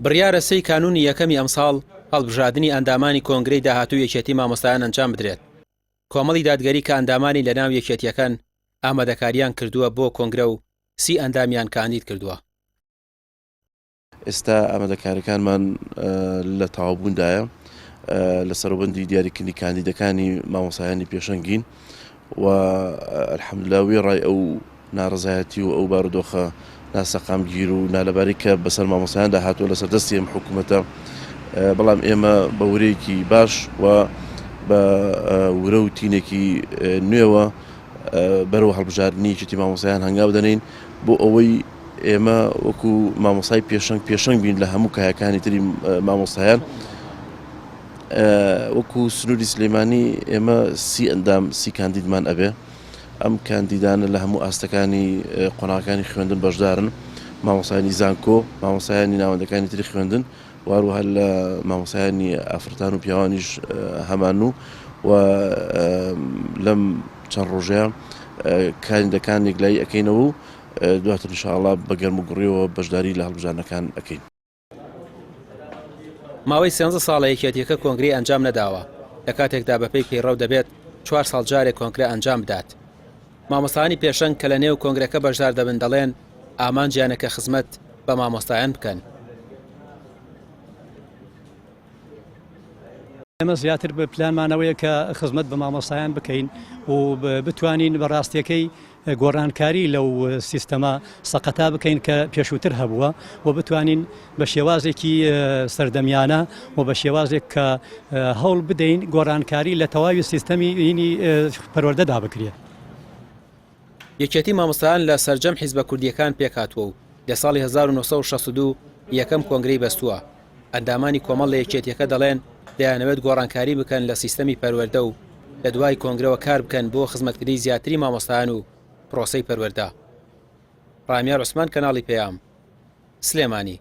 بڕیارە سەی کانونی یەکەمی ئەمساڵ هەڵبژاردننی ئەندامانی کۆنگرەی داهاتوو یەکێتی مامۆستایان ئەنجام بدرێت. کۆمەڵی دادگەری کە ئەندامانی لە ناو یەکێتیەکان ئامادەکاریان کردووە بۆ کۆنگرە و 30 ئەندامیان کاندید کردووە. ئێستا ئامادەکاریەکانمان لە تەواوبووندایە لە سەربەندی دیاریکردنی کاندیدەکانی مامۆستایانی پێشەنگین و الحەمدوللا وێڕای ئەو ناڕزایەتی و ئەو بارودۆخە ناسەقامگیر و نالەباری کە بەسەر مامۆستایاندا هاتووە لەسەر دەستی ئەم حکوومەتە، بەڵام ئێمە بە ورەیەکی باش و بە ورە و تینێکی نوێوە بەرەو هەڵبژاردننی یەکێتی مامۆستایان هەنگاو دەنین بۆ ئەوەی ئێمە وەکو مامۆستای پێشەنگ بین لە هەموو کایەکانی تری مامۆستایان. وەکو سنووری سلێمانی ئێمە 30 ئەندام 30 کاندیدمان ئەبێ. ئەم کاندیدانە لە هەموو ئاستەکانی قۆناغەکانی خوێندن بەشدارن، مامۆستایانی زانکۆ، مامۆستایانی ناوەندەکانی تری خوێندن، واروها لە مامۆستایانی ئافرەتان و پیاوانیش هەمان و لەم چەند ڕۆژەیە کاندیدەکان یەکلایی ئەەکەینەوە و دواتر ئینشاءڵڵا بە گەرم و گوڕیەوە بەشداری لە هەڵبژاردنەکان ئەەکەین. ماوەی 13 ساڵە یەکێتیەکە کۆنگرەی ئەنجام نەداوە، لە کاتێکدا بەپێی پەیڕەو دەبێت 4 ساڵ جارێک کۆنگرە ئەنجام بدات. مامۆستایانی پێشەنگ کە لە نێو کۆنگرەکە بەشدار دەبن دەڵێن ئامانجیانەکە خزمەت بە مامۆستایان بکەن. ئێمە زیاتر بە پلانمانەوەیە کە خزمەت بە مامۆستایان بکەین و بتوانین بەڕاستیەکەی گۆڕانکاری لەو سیستەمە سەقەتا بکەین کە پێشووتر هەبووە و بتوانین بە شێوازێکی سەردەمیانە و بە شێوازێک کە هەوڵ بدەین گۆڕانکاری لە تەواوی سیستەمی پەروەردەدا بکرێت. یەکێتی مامۆستایان لە سەرجەم حیزبە کوردیەکان پێکهاتووە و لە ساڵی 1962 یەکەم کۆنگرەی بەستووە. ئەندامانی کۆمەڵ لە یەکێتیەکە دەڵێن دەیانەوێت گۆڕانکاری بکەن لە سیستەمی پەروەردە و لە دوای کۆنگرەوە کار بکەن بۆ خزمەتکردنی زیاتری مامۆستایان و پرۆسەی پەروەردە. ڕامیار عوسمان، کەناڵی پێیام، سلێمانی.